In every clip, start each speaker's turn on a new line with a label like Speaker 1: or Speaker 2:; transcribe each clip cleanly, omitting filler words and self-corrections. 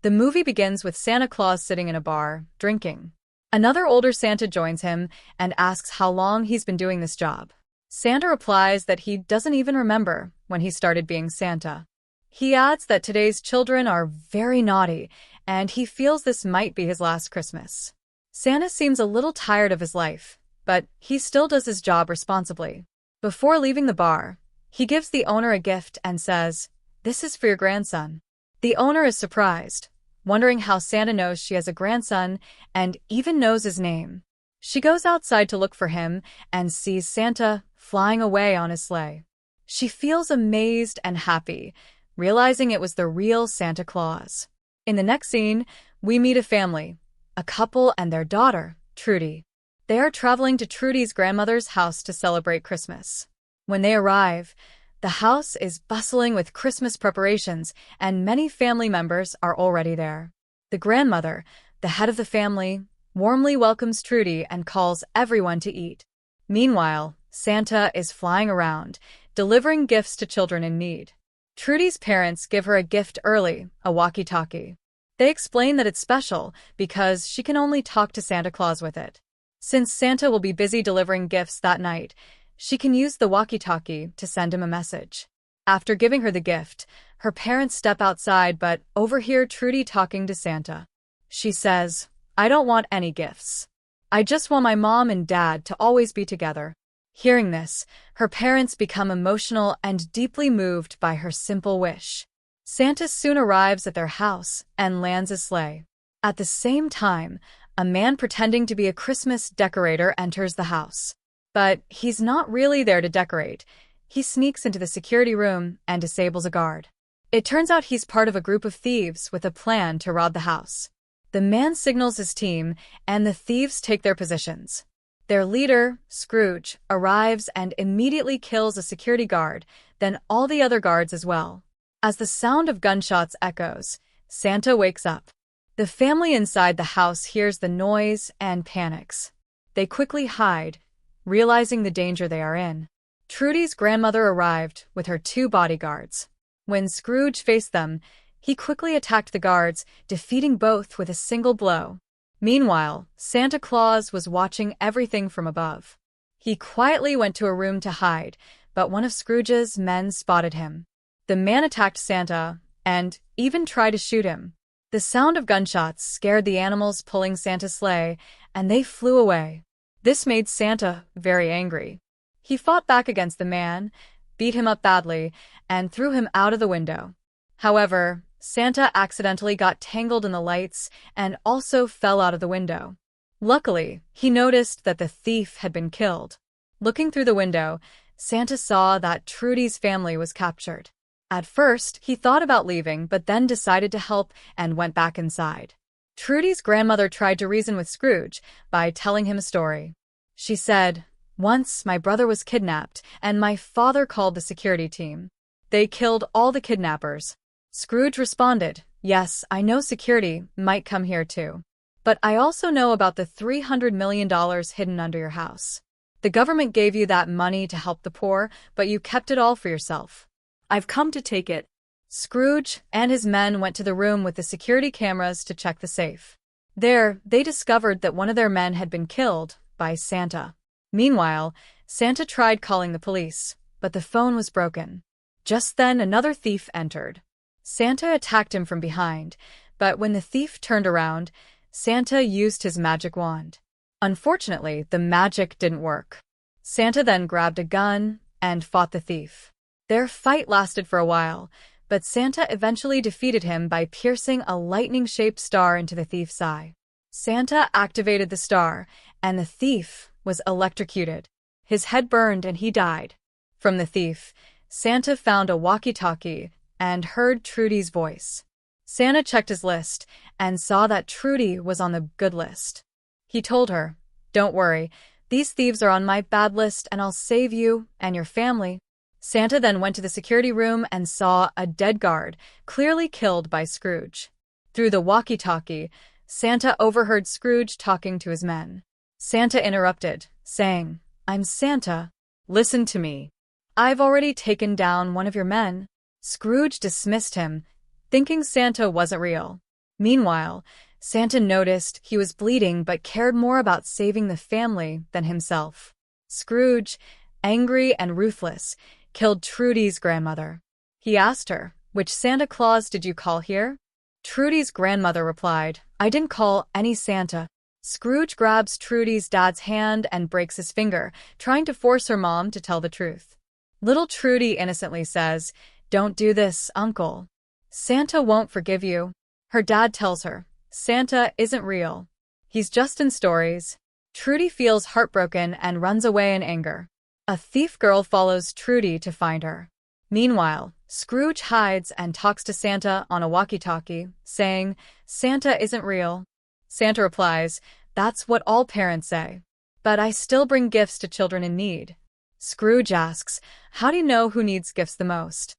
Speaker 1: The movie begins with Santa Claus sitting in a bar, drinking. Another older Santa joins him and asks how long he's been doing this job. Santa replies that he doesn't even remember when he started being Santa. He adds that today's children are very naughty, and he feels this might be his last Christmas. Santa seems a little tired of his life, but he still does his job responsibly. Before leaving the bar, he gives the owner a gift and says, "This is for your grandson." The owner is surprised, wondering how Santa knows she has a grandson and even knows his name. She goes outside to look for him and sees Santa flying away on his sleigh. She feels amazed and happy, realizing it was the real Santa Claus. In the next scene, we meet a family, a couple and their daughter, Trudy. They are traveling to Trudy's grandmother's house to celebrate Christmas. When they arrive, the house is bustling with Christmas preparations, and many family members are already there. The grandmother, the head of the family, warmly welcomes Trudy and calls everyone to eat. Meanwhile, Santa is flying around, delivering gifts to children in need. Trudy's parents give her a gift early, a walkie-talkie. They explain that it's special because she can only talk to Santa Claus with it. Since Santa will be busy delivering gifts that night, she can use the walkie-talkie to send him a message. After giving her the gift, her parents step outside but overhear Trudy talking to Santa. She says, "I don't want any gifts. I just want my mom and dad to always be together." Hearing this, her parents become emotional and deeply moved by her simple wish. Santa soon arrives at their house and lands his sleigh. At the same time, a man pretending to be a Christmas decorator enters the house. But he's not really there to decorate. He sneaks into the security room and disables a guard. It turns out he's part of a group of thieves with a plan to rob the house. The man signals his team, and the thieves take their positions. Their leader, Scrooge, arrives and immediately kills a security guard, then all the other guards as well. As the sound of gunshots echoes, Santa wakes up. The family inside the house hears the noise and panics. They quickly hide, realizing the danger they are in. Trudy's grandmother arrived with her 2 bodyguards. When Scrooge faced them, he quickly attacked the guards, defeating both with a single blow. Meanwhile, Santa Claus was watching everything from above. He quietly went to a room to hide, but one of Scrooge's men spotted him. The man attacked Santa and even tried to shoot him. The sound of gunshots scared the animals pulling Santa's sleigh, and they flew away. This made Santa very angry. He fought back against the man, beat him up badly, and threw him out of the window. However, Santa accidentally got tangled in the lights and also fell out of the window. Luckily, he noticed that the thief had been killed. Looking through the window, Santa saw that Trudy's family was captured. At first, he thought about leaving, but then decided to help and went back inside. Trudy's grandmother tried to reason with Scrooge by telling him a story. She said, "Once my brother was kidnapped, and my father called the security team. They killed all the kidnappers." Scrooge responded, "Yes, I know security might come here too. But I also know about the $300 million hidden under your house. The government gave you that money to help the poor, but you kept it all for yourself. I've come to take it." Scrooge and his men went to the room with the security cameras to check the safe. There, they discovered that one of their men had been killed by Santa. Meanwhile, Santa tried calling the police, but the phone was broken. Just then, another thief entered. Santa attacked him from behind, but when the thief turned around, Santa used his magic wand. Unfortunately, the magic didn't work. Santa then grabbed a gun and fought the thief. Their fight lasted for a while, but Santa eventually defeated him by piercing a lightning-shaped star into the thief's eye. Santa activated the star, and the thief was electrocuted. His head burned and he died. From the thief, Santa found a walkie-talkie and heard Trudy's voice. Santa checked his list and saw that Trudy was on the good list. He told her, "Don't worry, these thieves are on my bad list and I'll save you and your family." Santa then went to the security room and saw a dead guard, clearly killed by Scrooge. Through the walkie-talkie, Santa overheard Scrooge talking to his men. Santa interrupted, saying, "I'm Santa. Listen to me. I've already taken down one of your men." Scrooge dismissed him, thinking Santa wasn't real. Meanwhile, Santa noticed he was bleeding but cared more about saving the family than himself. Scrooge, angry and ruthless, killed Trudy's grandmother. He asked her, "Which Santa Claus did you call here?" Trudy's grandmother replied, "I didn't call any Santa." Scrooge grabs Trudy's dad's hand and breaks his finger, trying to force her mom to tell the truth. Little Trudy innocently says, "Don't do this, Uncle. Santa won't forgive you." Her dad tells her, "Santa isn't real. He's just in stories." Trudy feels heartbroken and runs away in anger. A thief girl follows Trudy to find her. Meanwhile, Scrooge hides and talks to Santa on a walkie-talkie, saying, "Santa isn't real." Santa replies, "That's what all parents say. But I still bring gifts to children in need." Scrooge asks, "How do you know who needs gifts the most?"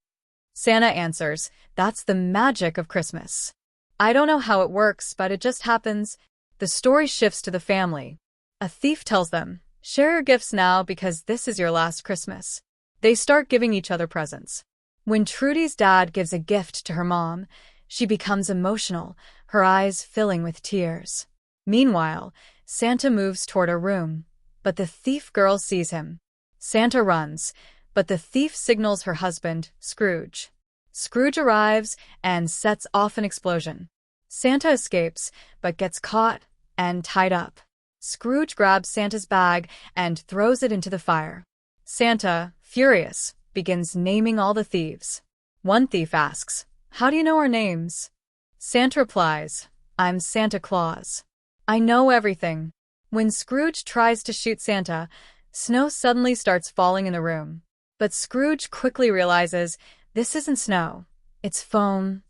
Speaker 1: Santa answers, "That's the magic of Christmas. I don't know how it works, but it just happens." The story shifts to the family. A thief tells them, "Share your gifts now because this is your last Christmas." They start giving each other presents. When Trudy's dad gives a gift to her mom, she becomes emotional, her eyes filling with tears. Meanwhile, Santa moves toward a room, but the thief girl sees him. Santa runs, but the thief signals her husband, Scrooge. Scrooge arrives and sets off an explosion. Santa escapes, but gets caught and tied up. Scrooge grabs Santa's bag and throws it into the fire. Santa, furious, begins naming all the thieves. One thief asks, "How do you know our names?" Santa replies, "I'm Santa Claus. I know everything." When Scrooge tries to shoot Santa, snow suddenly starts falling in the room. But Scrooge quickly realizes this isn't snow, it's foam.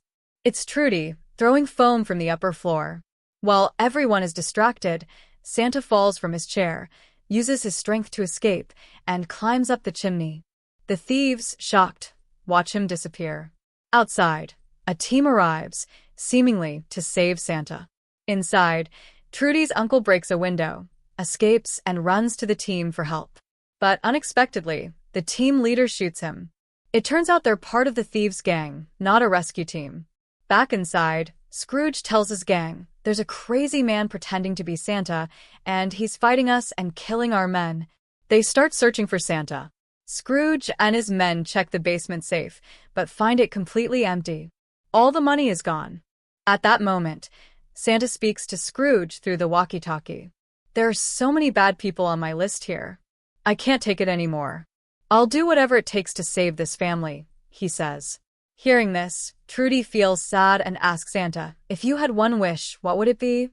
Speaker 1: It's Trudy, throwing foam from the upper floor. While everyone is distracted, Santa falls from his chair, uses his strength to escape, and climbs up the chimney. The thieves, shocked, watch him disappear. Outside, a team arrives, seemingly to save Santa. Inside, Trudy's uncle breaks a window, escapes, and runs to the team for help. But unexpectedly, the team leader shoots him. It turns out they're part of the thieves' gang, not a rescue team. Back inside, Scrooge tells his gang, "There's a crazy man pretending to be Santa, and he's fighting us and killing our men." They start searching for Santa. Scrooge and his men check the basement safe, but find it completely empty. All the money is gone. At that moment, Santa speaks to Scrooge through the walkie-talkie. "There are so many bad people on my list here. I can't take it anymore. I'll do whatever it takes to save this family," he says. Hearing this, Trudy feels sad and asks Santa, "If you had one wish, what would it be?"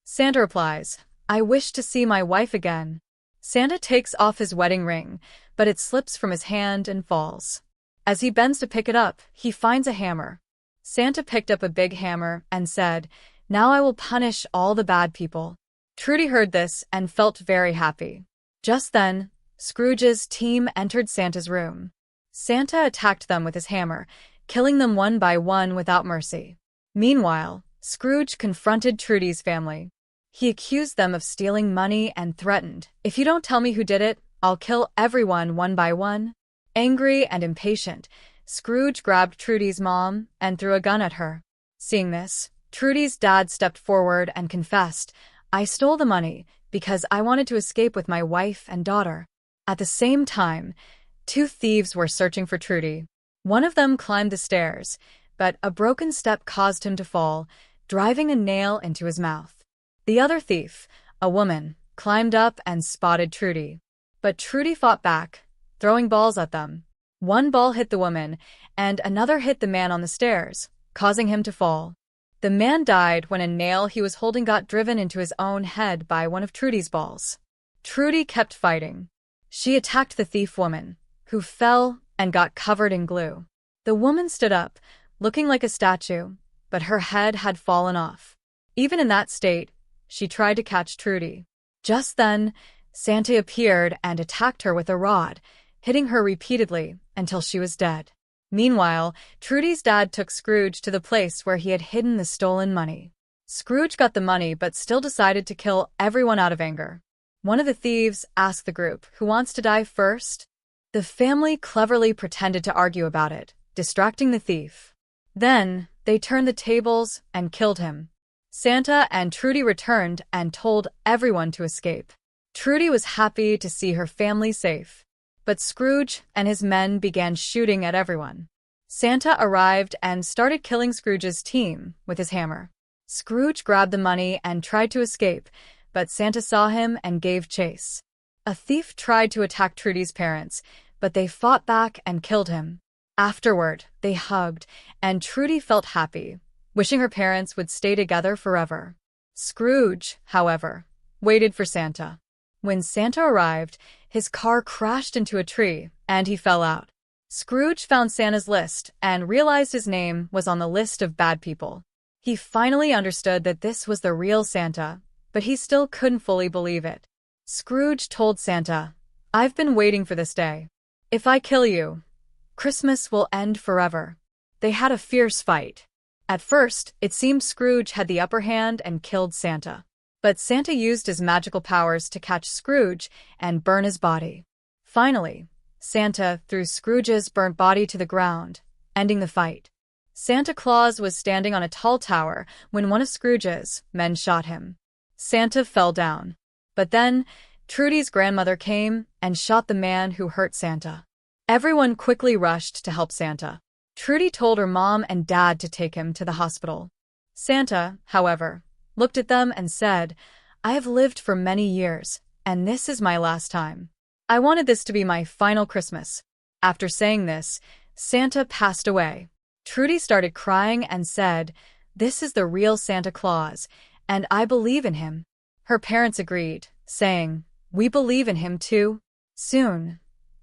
Speaker 1: Santa replies, "I wish to see my wife again." Santa takes off his wedding ring, but it slips from his hand and falls. As he bends to pick it up, he finds a hammer. Santa picked up a big hammer and said, "Now I will punish all the bad people." Trudy heard this and felt very happy. Just then, Scrooge's team entered Santa's room. Santa attacked them with his hammer, killing them one by one without mercy. Meanwhile, Scrooge confronted Trudy's family. He accused them of stealing money and threatened, "If you don't tell me who did it, I'll kill everyone one by one." Angry and impatient, Scrooge grabbed Trudy's mom and threw a gun at her. Seeing this, Trudy's dad stepped forward and confessed, "I stole the money because I wanted to escape with my wife and daughter." At the same time, two thieves were searching for Trudy. One of them climbed the stairs, but a broken step caused him to fall, driving a nail into his mouth. The other thief, a woman, climbed up and spotted Trudy. But Trudy fought back, throwing balls at them. One ball hit the woman, and another hit the man on the stairs, causing him to fall. The man died when a nail he was holding got driven into his own head by one of Trudy's balls. Trudy kept fighting. She attacked the thief woman, who fell and got covered in glue. The woman stood up, looking like a statue, but her head had fallen off. Even in that state, she tried to catch Trudy. Just then, Santa appeared and attacked her with a rod, hitting her repeatedly until she was dead. Meanwhile, Trudy's dad took Scrooge to the place where he had hidden the stolen money. Scrooge got the money but still decided to kill everyone out of anger. One of the thieves asked the group, "Who wants to die first?" The family cleverly pretended to argue about it, distracting the thief. Then, they turned the tables and killed him. Santa and Trudy returned and told everyone to escape. Trudy was happy to see her family safe. But Scrooge and his men began shooting at everyone. Santa arrived and started killing Scrooge's team with his hammer. Scrooge grabbed the money and tried to escape, but Santa saw him and gave chase. A thief tried to attack Trudy's parents, but they fought back and killed him. Afterward, they hugged, and Trudy felt happy, wishing her parents would stay together forever. Scrooge, however, waited for Santa. When Santa arrived, his car crashed into a tree, and he fell out. Scrooge found Santa's list and realized his name was on the list of bad people. He finally understood that this was the real Santa, but he still couldn't fully believe it. Scrooge told Santa, "I've been waiting for this day. If I kill you, Christmas will end forever." They had a fierce fight. At first, it seemed Scrooge had the upper hand and killed Santa. But Santa used his magical powers to catch Scrooge and burn his body. Finally, Santa threw Scrooge's burnt body to the ground, ending the fight. Santa Claus was standing on a tall tower when one of Scrooge's men shot him. Santa fell down. But then, Trudy's grandmother came and shot the man who hurt Santa. Everyone quickly rushed to help Santa. Trudy told her mom and dad to take him to the hospital. Santa, however, looked at them and said, "I have lived for many years, and this is my last time. I wanted this to be my final Christmas." After saying this, Santa passed away. Trudy started crying and said, "This is the real Santa Claus, and I believe in him." Her parents agreed, saying, "We believe in him too." Soon,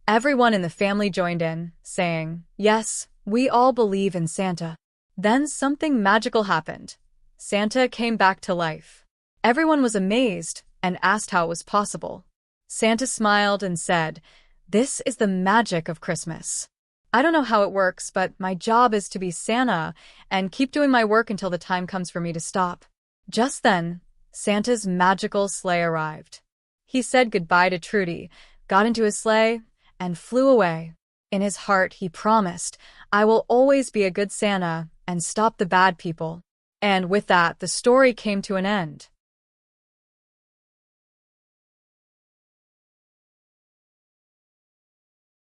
Speaker 1: everyone in the family joined in, saying, "Yes, we all believe in Santa." Then something magical happened. Santa came back to life. Everyone was amazed and asked how it was possible. Santa smiled and said, "This is the magic of Christmas. I don't know how it works, but my job is to be Santa and keep doing my work until the time comes for me to stop." Just then, Santa's magical sleigh arrived. He said goodbye to Trudy, got into his sleigh, and flew away. In his heart, he promised, "I will always be a good Santa and stop the bad people." And with that, the story came to an end.